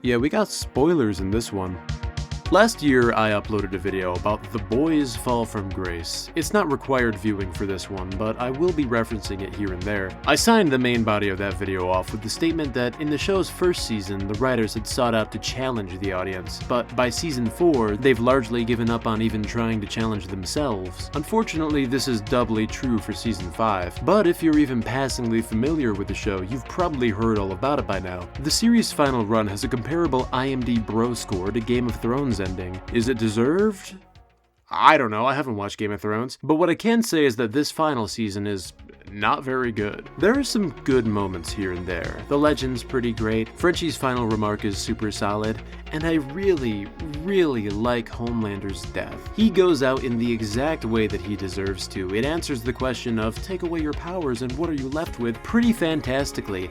Yeah, we got spoilers in this one. Last year, I uploaded a video about The Boys Fall from Grace. It's not required viewing for this one, but I will be referencing it here and there. I signed the main body of that video off with the statement that in the show's first season, the writers had sought out to challenge the audience, but by season 4, they've largely given up on even trying to challenge themselves. Unfortunately, this is doubly true for season 5, but if you're even passingly familiar with the show, you've probably heard all about it by now. The series' final run has a comparable IMDb Bro score to Game of Thrones ending. Is it deserved? I don't know, I haven't watched Game of Thrones, but what I can say is that this final season is not very good. There are some good moments here and there. The legend's pretty great, Frenchie's final remark is super solid, and I really like Homelander's death. He goes out in the exact way that he deserves to. It answers the question of take away your powers and what are you left with pretty fantastically.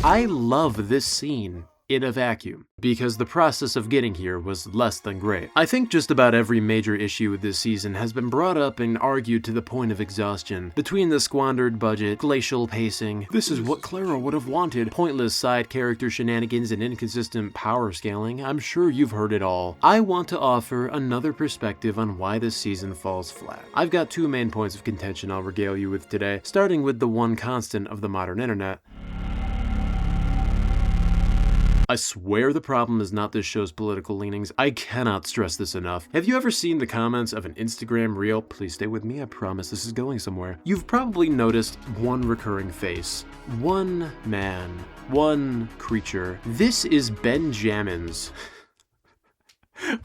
I love this scene in a vacuum, because the process of getting here was less than great. I think just about every major issue with this season has been brought up and argued to the point of exhaustion. Between the squandered budget, glacial pacing, this is what Clara would have wanted, pointless side character shenanigans, and inconsistent power scaling, I'm sure you've heard it all. I want to offer another perspective on why this season falls flat. I've got 2 main points of contention I'll regale you with today, starting with the one constant of the modern internet. I swear the problem is not this show's political leanings. I cannot stress this enough. Have you ever seen the comments of an Instagram reel? Please stay with me, I promise this is going somewhere. You've probably noticed one recurring face. One man. One creature. This is Benjamin's.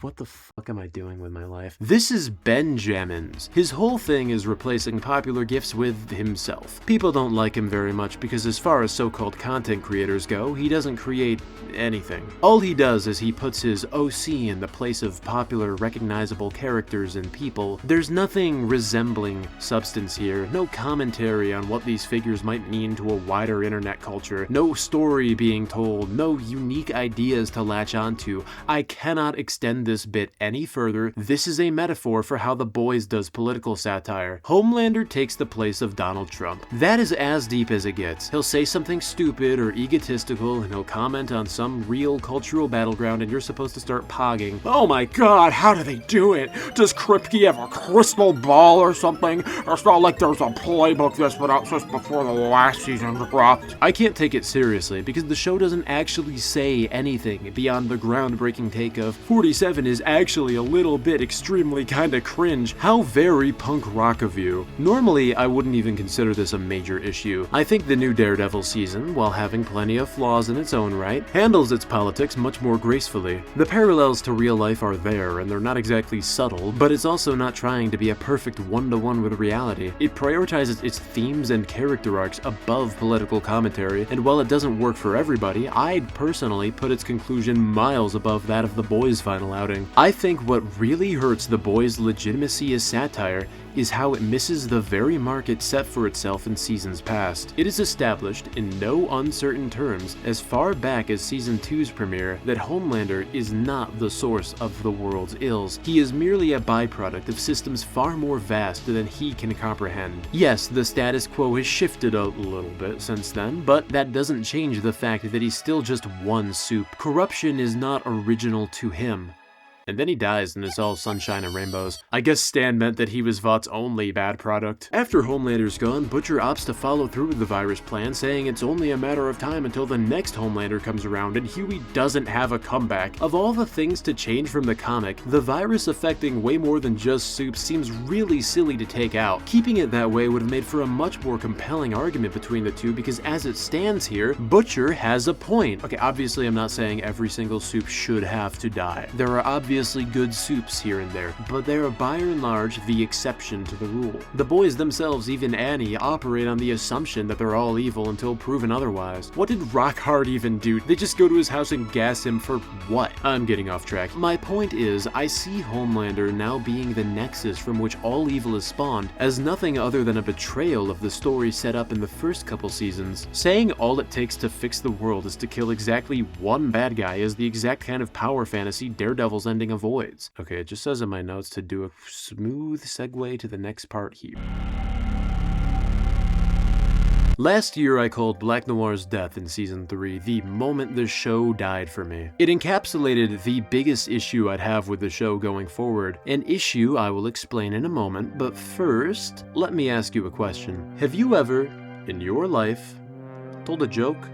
What the fuck am I doing with my life? This is Benjamin's. His whole thing is replacing popular gifs with himself. People don't like him very much because as far as so-called content creators go, he doesn't create anything. All he does is he puts his OC in the place of popular, recognizable characters and people. There's nothing resembling substance here, no commentary on what these figures might mean to a wider internet culture, no story being told, no unique ideas to latch onto. I cannot extend this bit any further. This is a metaphor for how The Boys does political satire. Homelander takes the place of Donald Trump. That is as deep as it gets. He'll say something stupid or egotistical, and he'll comment on some real cultural battleground, and you're supposed to start pogging. Oh my god, how do they do it? Does Kripke have a crystal ball or something? It's not like there's a playbook that's been out just before the last season dropped. I can't take it seriously because the show doesn't actually say anything beyond the groundbreaking take of 47 is actually a little bit extremely kinda cringe. How very punk rock of you. Normally, I wouldn't even consider this a major issue. I think the new Daredevil season, while having plenty of flaws in its own right, handles its politics much more gracefully. The parallels to real life are there, and they're not exactly subtle, but it's also not trying to be a perfect one-to-one with reality. It prioritizes its themes and character arcs above political commentary, and while it doesn't work for everybody, I'd personally put its conclusion miles above that of The Boys' final outing. I think what really hurts The Boys' legitimacy as satire is how it misses the very mark it set for itself in seasons past. It is established in no uncertain terms as far back as season 2's premiere that Homelander is not the source of the world's ills. He is merely a byproduct of systems far more vast than he can comprehend. Yes, the status quo has shifted a little bit since then, but that doesn't change the fact that he's still just one soup. Corruption is not original to him. And then he dies and it's all sunshine and rainbows. I guess Stan meant that he was Vought's only bad product. After Homelander's gone, Butcher opts to follow through with the virus plan, saying it's only a matter of time until the next Homelander comes around and Huey doesn't have a comeback. Of all the things to change from the comic, the virus affecting way more than just soup seems really silly to take out. Keeping it that way would have made for a much more compelling argument between the two because as it stands here, Butcher has a point. Okay, obviously I'm not saying every single soup should have to die. There are obviously good soups here and there, but they are by and large the exception to the rule. The boys themselves, even Annie, operate on the assumption that they're all evil until proven otherwise. What did Rockhard even do? They just go to his house and gas him for what? I'm getting off track. My point is, I see Homelander now being the nexus from which all evil is spawned as nothing other than a betrayal of the story set up in the first couple seasons. Saying all it takes to fix the world is to kill exactly one bad guy is the exact kind of power fantasy Daredevil's ending avoids. Okay, it just says in my notes to do a smooth segue to the next part here. Last year, I called Black Noir's death in Season 3 the moment the show died for me. It encapsulated the biggest issue I'd have with the show going forward, an issue I will explain in a moment, but first, let me ask you a question. Have you ever, in your life, told a joke?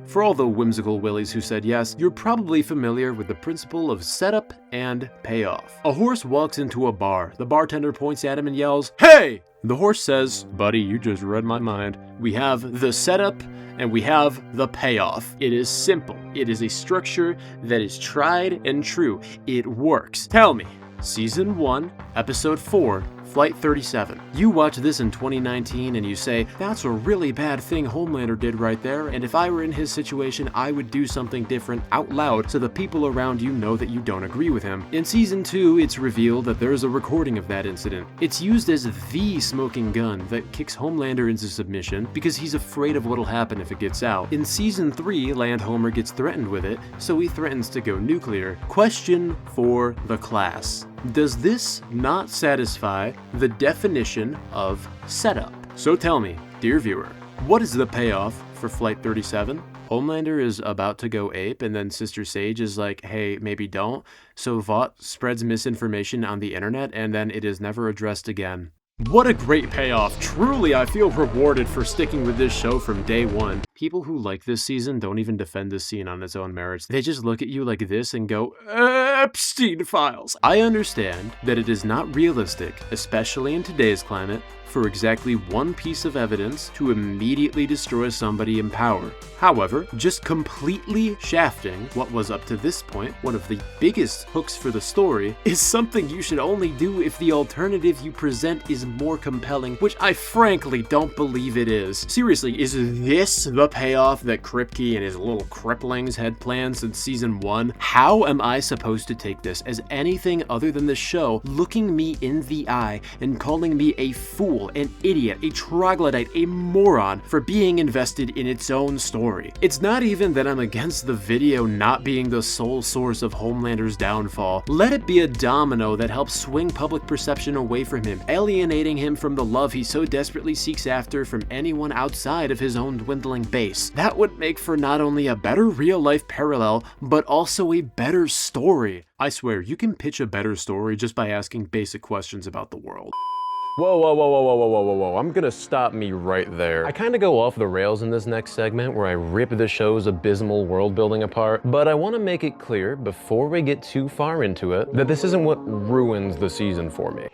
For all the whimsical willies who said yes, you're probably familiar with the principle of setup and payoff. A horse walks into a bar. The bartender points at him and yells, "Hey!" The horse says, "Buddy, you just read my mind." We have the setup and we have the payoff. It is simple. It is a structure that is tried and true. It works. Tell me, Season 1, Episode 4, Flight 37. You watch this in 2019 and you say, that's a really bad thing Homelander did right there, and if I were in his situation, I would do something different out loud so the people around you know that you don't agree with him. In Season 2, it's revealed that there is a recording of that incident. It's used as the smoking gun that kicks Homelander into submission because he's afraid of what'll happen if it gets out. In Season 3, Landhomer gets threatened with it, so he threatens to go nuclear. Question for the class. Does this not satisfy the definition of setup? So tell me, dear viewer, what is the payoff for Flight 37? Homelander is about to go ape, and then Sister Sage is like, hey, maybe don't. So Vought spreads misinformation on the internet, and then it is never addressed again. What a great payoff. Truly, I feel rewarded for sticking with this show from day one. People who like this season don't even defend this scene on its own merits. They just look at you like this and go, Epstein files. I understand that it is not realistic, especially in today's climate, for exactly one piece of evidence to immediately destroy somebody in power. However, just completely shafting what was up to this point one of the biggest hooks for the story is something you should only do if the alternative you present is more compelling, which I frankly don't believe it is. Seriously, is this the payoff that Kripke and his little cripplings had planned since Season 1? How am I supposed to take this as anything other than the show looking me in the eye and calling me a fool, an idiot, a troglodyte, a moron for being invested in its own story? It's not even that I'm against the video not being the sole source of Homelander's downfall. Let it be a domino that helps swing public perception away from him, alienating him from the love he so desperately seeks after from anyone outside of his own dwindling base. That would make for not only a better real-life parallel, but also a better story. I swear, you can pitch a better story just by asking basic questions about the world. Whoa, I'm gonna stop me right there. I kinda go off the rails in this next segment where I rip the show's abysmal world building apart, but I wanna make it clear before we get too far into it that this isn't what ruins the season for me.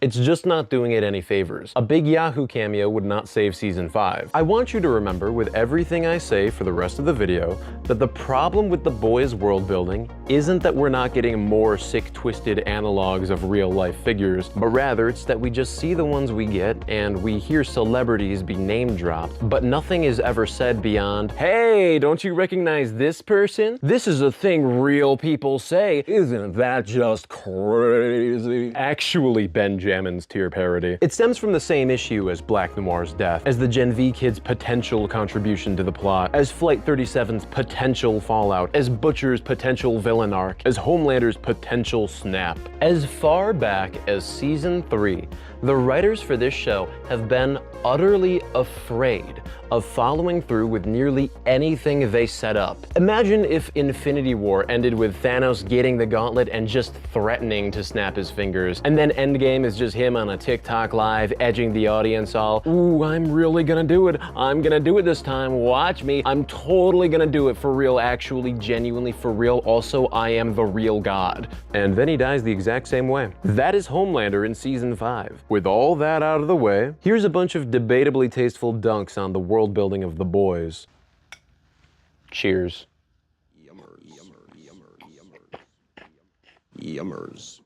It's just not doing it any favors. A big Yahoo cameo would not save Season 5. I want you to remember with everything I say for the rest of the video that the problem with the boys' world building isn't that we're not getting more sick, twisted analogs of real life figures, but rather it's that we just see the ones we get and we hear celebrities be name dropped, but nothing is ever said beyond, hey, don't you recognize this person? This is a thing real people say. Isn't that just crazy? Actually, Benjamin's tier parody. It stems from the same issue as Black Noir's death, as the Gen V kids' potential contribution to the plot, as Flight 37's potential fallout, as Butcher's potential villain arc, as Homelander's potential snap. As far back as Season 3, the writers for this show have been utterly afraid of following through with nearly anything they set up. Imagine if Infinity War ended with Thanos getting the gauntlet and just threatening to snap his fingers, and then Endgame is just him on a TikTok live edging the audience all, ooh, I'm really gonna do it. I'm gonna do it this time. Watch me. I'm totally gonna do it for real, actually, genuinely for real. Also, I am the real God. And then he dies the exact same way. That is Homelander in Season 5. With all that out of the way, here's a bunch of debatably tasteful dunks on the world building of the boys. Cheers. Yummers.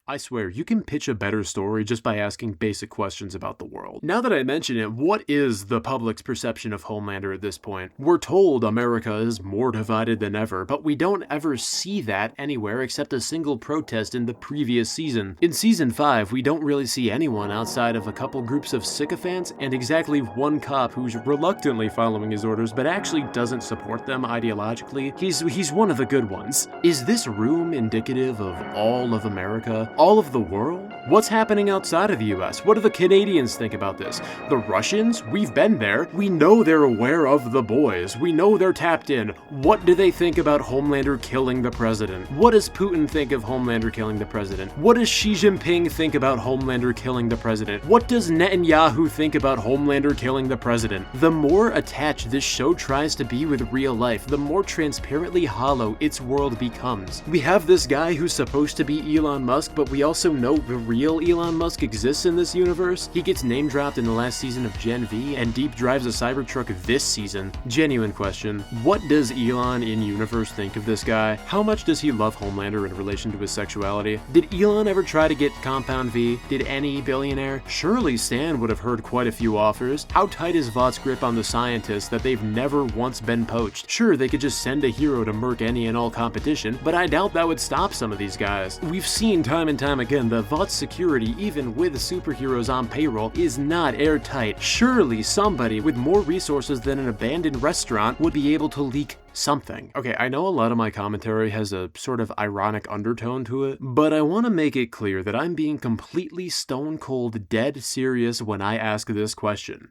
I swear, you can pitch a better story just by asking basic questions about the world. Now that I mention it, what is the public's perception of Homelander at this point? We're told America is more divided than ever, but we don't ever see that anywhere except a single protest in the previous season. In Season 5, we don't really see anyone outside of a couple groups of sycophants and exactly one cop who's reluctantly following his orders but actually doesn't support them ideologically. He's one of the good ones. Is this room indicative of all of America? All of the world? What's happening outside of the US? What do the Canadians think about this? The Russians? We've been there. We know they're aware of the boys. We know they're tapped in. What do they think about Homelander killing the president? What does Putin think of Homelander killing the president? What does Xi Jinping think about Homelander killing the president? What does Netanyahu think about Homelander killing the president? The more attached this show tries to be with real life, the more transparently hollow its world becomes. We have this guy who's supposed to be Elon Musk, but we also know the real Elon Musk exists in this universe. He gets name dropped in the last season of Gen V and deep drives a Cybertruck this season. Genuine question. What does Elon in universe think of this guy? How much does he love Homelander in relation to his sexuality? Did Elon ever try to get Compound V? Did any billionaire? Surely Stan would have heard quite a few offers. How tight is Vought's grip on the scientists that they've never once been poached? Sure, they could just send a hero to murk any and all competition, but I doubt that would stop some of these guys. We've seen time and time again that Vought's security, even with superheroes on payroll, is not airtight. Surely somebody with more resources than an abandoned restaurant would be able to leak something. Okay, I know a lot of my commentary has a sort of ironic undertone to it, but I want to make it clear that I'm being completely stone cold dead serious when I ask this question.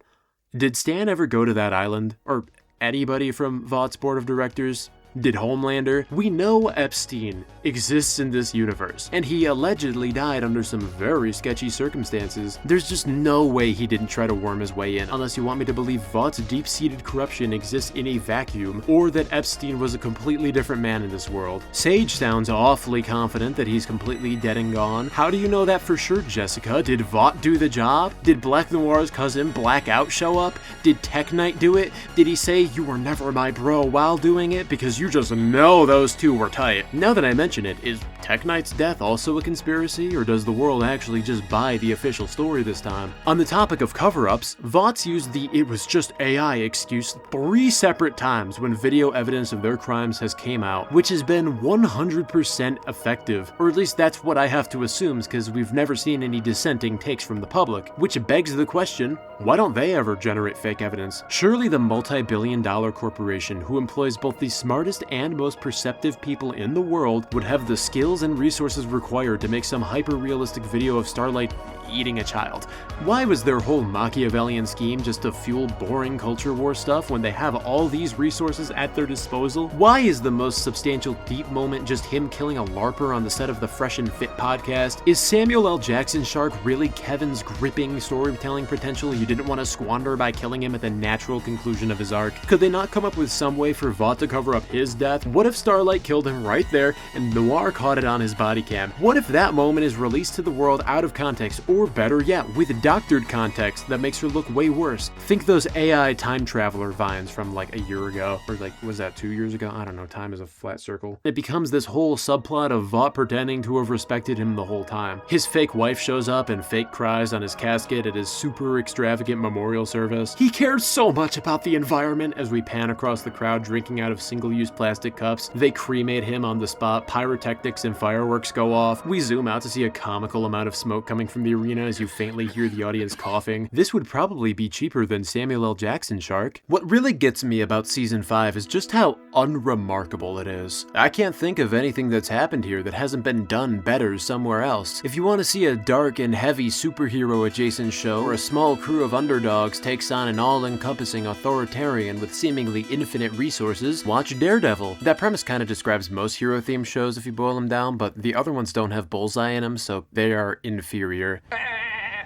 Did Stan ever go to that island? Or anybody from Vought's board of directors? Did Homelander? We know Epstein exists in this universe, and he allegedly died under some very sketchy circumstances. There's just no way he didn't try to worm his way in, unless you want me to believe Vought's deep-seated corruption exists in a vacuum, or that Epstein was a completely different man in this world. Sage sounds awfully confident that he's completely dead and gone. How do you know that for sure, Jessica? Did Vought do the job? Did Black Noir's cousin Blackout show up? Did Tech Knight do it? Did he say, "You were never my bro," while doing it? Because you just know those two were tight. Now that I mention it, is Tech Knight's death also a conspiracy, or does the world actually just buy the official story this time? On the topic of cover-ups, Vought's used the "it was just AI" excuse 3 separate times when video evidence of their crimes has came out, which has been 100% effective, or at least that's what I have to assume, because we've never seen any dissenting takes from the public, which begs the question, why don't they ever generate fake evidence? Surely the multi-billion-dollar corporation who employs both the smartest and most perceptive people in the world would have the skills and resources required to make some hyper-realistic video of Starlight eating a child. Why was their whole Machiavellian scheme just to fuel boring culture war stuff when they have all these resources at their disposal? Why is the most substantial deep moment just him killing a LARPer on the set of the Fresh and Fit podcast? Is Samuel L. Jackson Shark really Kevin's gripping storytelling potential you didn't want to squander by killing him at the natural conclusion of his arc? Could they not come up with some way for Vought to cover up his death? What if Starlight killed him right there and Noir caught it on his body cam? What if that moment is released to the world out of context, or better yet, with doctored context that makes her look way worse? Think those AI time traveler vines from like a year ago, or like, was that 2 years ago? I don't know, time is a flat circle. It becomes this whole subplot of Vought pretending to have respected him the whole time. His fake wife shows up and fake cries on his casket at his super extravagant memorial service. He cares so much about the environment. As we pan across the crowd drinking out of single-use plastic cups, they cremate him on the spot, pyrotechnics and fireworks go off. We zoom out to see a comical amount of smoke coming from the arena as you faintly hear the audience coughing. This would probably be cheaper than Samuel L. Jackson Shark. What really gets me about Season 5 is just how unremarkable it is. I can't think of anything that's happened here that hasn't been done better somewhere else. If you want to see a dark and heavy superhero adjacent show where a small crew of underdogs takes on an all-encompassing authoritarian with seemingly infinite resources, watch Daredevil. That premise kind of describes most hero-themed shows if you boil them down, but the other ones don't have bullseye in them, so they are inferior.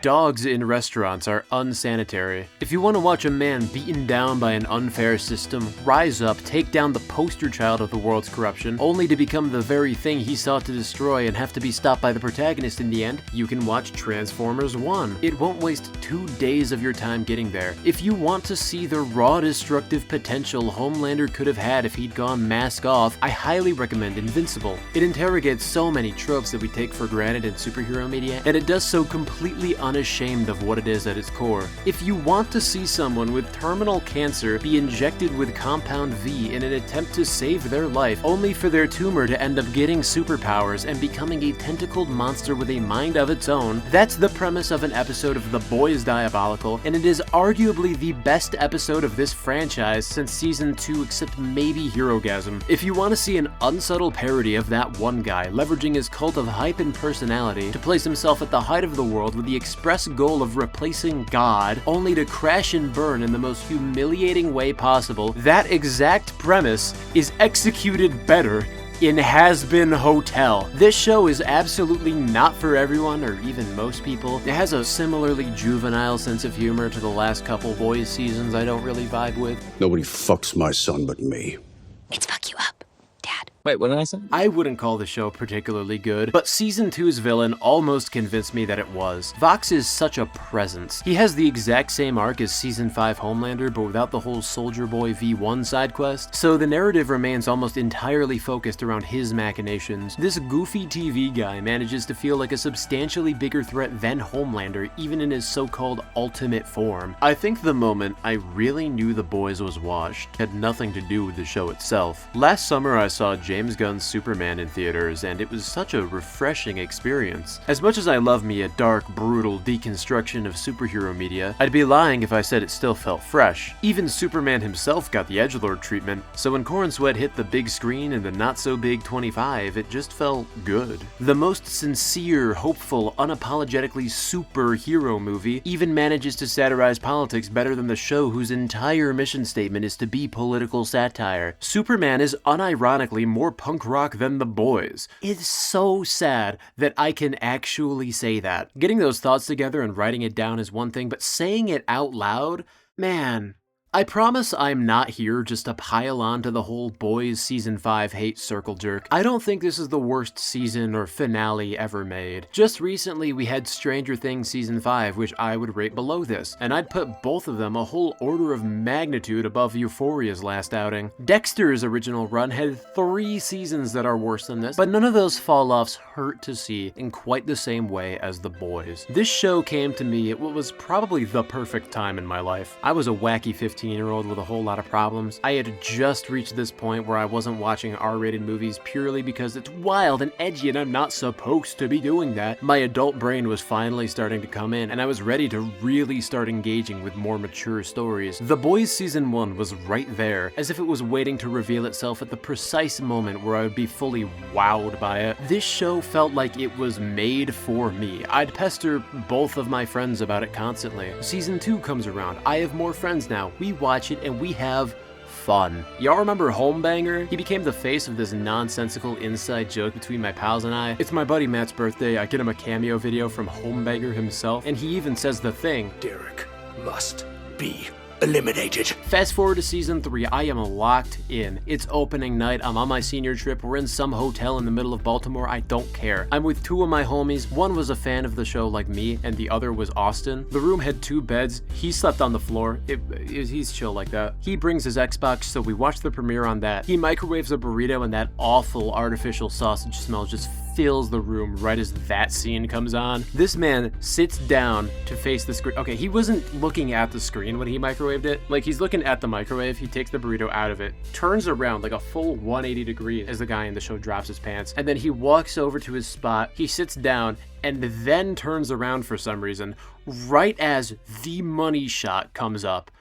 Dogs in restaurants are unsanitary. If you want to watch a man beaten down by an unfair system rise up, take down the poster child of the world's corruption, only to become the very thing he sought to destroy and have to be stopped by the protagonist in the end, you can watch Transformers 1. It won't waste 2 days of your time getting there. If you want to see the raw destructive potential Homelander could have had if he'd gone mask off, I highly recommend Invincible. It interrogates so many tropes that we take for granted in superhero media, and it does so completely unashamed of what it is at its core. If you want to see someone with terminal cancer be injected with Compound V in an attempt to save their life, only for their tumor to end up getting superpowers and becoming a tentacled monster with a mind of its own, that's the premise of an episode of The Boys Diabolical, and it is arguably the best episode of this franchise since season 2, except maybe Herogasm. If you want to see an unsubtle parody of that one guy leveraging his cult of hype and personality to place himself at the height of the world with the express goal of replacing God, only to crash and burn in the most humiliating way possible, that exact premise is executed better in Has Been Hotel. This show is absolutely not for everyone, or even most people. It has a similarly juvenile sense of humor to the last couple Boys seasons I don't really vibe with. Nobody fucks my son but me. It's fuck you up, Dad. Wait, what did I say? I wouldn't call the show particularly good, but season 2's villain almost convinced me that it was. Vox is such a presence. He has the exact same arc as season 5 Homelander, but without the whole Soldier Boy V1 side quest, so the narrative remains almost entirely focused around his machinations. This goofy TV guy manages to feel like a substantially bigger threat than Homelander, even in his so-called ultimate form. I think the moment I really knew The Boys was washed had nothing to do with the show itself. Last summer I saw James Gunn's Superman in theaters, and it was such a refreshing experience. As much as I love me a dark, brutal deconstruction of superhero media, I'd be lying if I said it still felt fresh. Even Superman himself got the edgelord treatment, so when Corn Sweat hit the big screen in the not-so-big 25, it just felt good. The most sincere, hopeful, unapologetically superhero movie even manages to satirize politics better than the show whose entire mission statement is to be political satire. Superman is unironically more punk rock than The Boys. It's so sad that I can actually say that. Getting those thoughts together and writing it down is one thing, but saying it out loud, man. I promise I'm not here just to pile on to the whole Boys Season 5 hate circle jerk. I don't think this is the worst season or finale ever made. Just recently we had Stranger Things Season 5, which I would rate below this, and I'd put both of them a whole order of magnitude above Euphoria's last outing. Dexter's original run had 3 seasons that are worse than this, but none of those fall-offs hurt to see in quite the same way as The Boys. This show came to me at what was probably the perfect time in my life. I was a wacky 15-year-old with a whole lot of problems. I had just reached this point where I wasn't watching R-rated movies purely because it's wild and edgy and I'm not supposed to be doing that. My adult brain was finally starting to come in, and I was ready to really start engaging with more mature stories. The Boys Season 1 was right there, as if it was waiting to reveal itself at the precise moment where I would be fully wowed by it. This show felt like it was made for me. I'd pester both of my friends about it constantly. Season 2 comes around. I have more friends now. We watch it and we have fun. Y'all remember Homebanger? He became the face of this nonsensical inside joke between my pals and I. It's my buddy Matt's birthday. I get him a cameo video from Homebanger himself, and he even says the thing, Derek must be eliminated. Fast forward to season 3, I am locked in. It's opening night, I'm on my senior trip, we're in some hotel in the middle of Baltimore, I don't care. I'm with 2 of my homies, one was a fan of the show like me, and the other was Austin. The room had 2 beds, he slept on the floor, he's chill like that. He brings his Xbox, so we watch the premiere on that. He microwaves a burrito and that awful artificial sausage smell just fills the room right as that scene comes on. This man sits down to face the screen. Okay, he wasn't looking at the screen when he microwaved it. Like, he's looking at the microwave, he takes the burrito out of it, turns around like a full 180 degrees as the guy in the show drops his pants, and then he walks over to his spot, he sits down, and then turns around for some reason, right as the money shot comes up.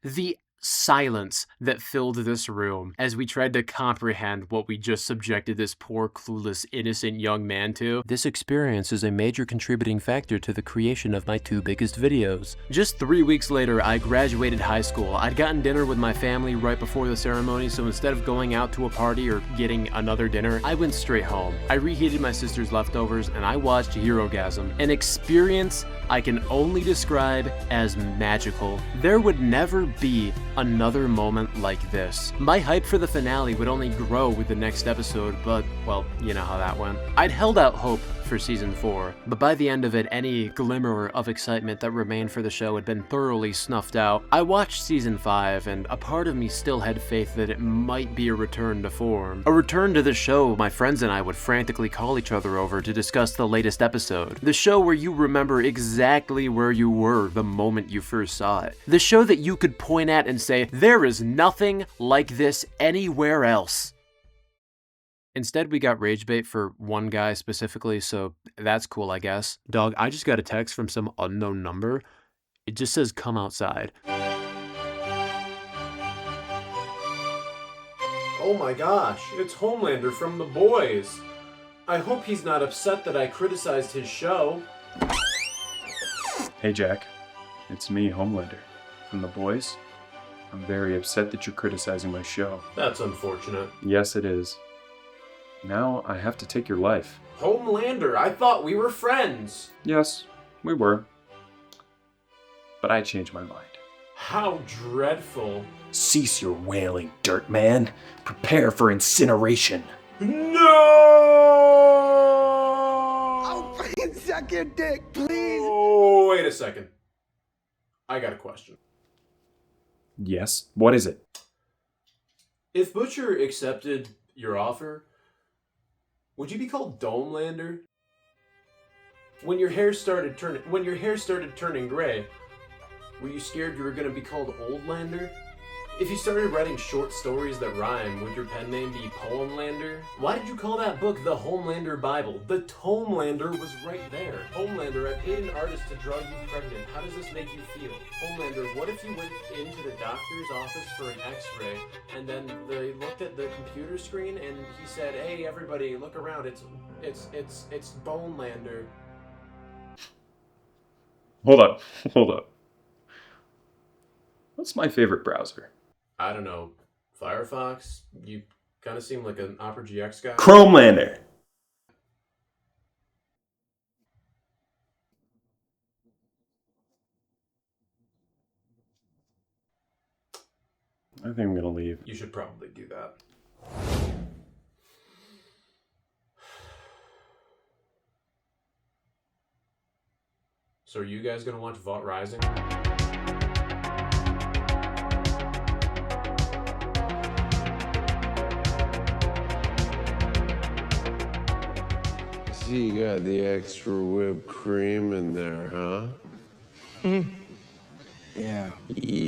The silence that filled this room as we tried to comprehend what we just subjected this poor, clueless, innocent young man to. This experience is a major contributing factor to the creation of my 2 biggest videos. Just 3 weeks later, I graduated high school. I'd gotten dinner with my family right before the ceremony, so instead of going out to a party or getting another dinner, I went straight home. I reheated my sister's leftovers and I watched Herogasm, an experience I can only describe as magical. There would never be another moment like this. My hype for the finale would only grow with the next episode, but, well, you know how that went. I'd held out hope for season 4, but by the end of it, any glimmer of excitement that remained for the show had been thoroughly snuffed out. I watched season 5, and a part of me still had faith that it might be a return to form. A return to the show my friends and I would frantically call each other over to discuss the latest episode. The show where you remember exactly where you were the moment you first saw it. The show that you could point at and say, there is nothing like this anywhere else. Instead, we got rage bait for one guy specifically, so that's cool, I guess. Dog, I just got a text from some unknown number. It just says, come outside. Oh my gosh, it's Homelander from The Boys. I hope he's not upset that I criticized his show. Hey Jack, it's me, Homelander, from The Boys. I'm very upset that you're criticizing my show. That's unfortunate. Yes, it is. Now I have to take your life. Homelander, I thought we were friends. Yes, we were. But I changed my mind. How dreadful. Cease your wailing, dirt man. Prepare for incineration. No! Oh, please suck your dick, please. Oh, wait a second. I got a question. Yes, what is it? If Butcher accepted your offer, would you be called Domelander? When your hair started turning gray, were you scared you were going to be called Oldlander? If you started writing short stories that rhyme, would your pen name be Poemlander? Why did you call that book the Homelander Bible? The Tomelander was right there. Homelander, I paid an artist to draw you pregnant. How does this make you feel? Homelander, what if you went into the doctor's office for an x-ray, and then they looked at the computer screen and he said, hey everybody, look around, it's Bonelander. Hold up. What's my favorite browser? I don't know, Firefox? You kind of seem like an Opera GX guy. Chromelander! I think I'm gonna leave. You should probably do that. So are you guys gonna watch Vault Rising? You got the extra whipped cream in there, huh? Yeah. Yum.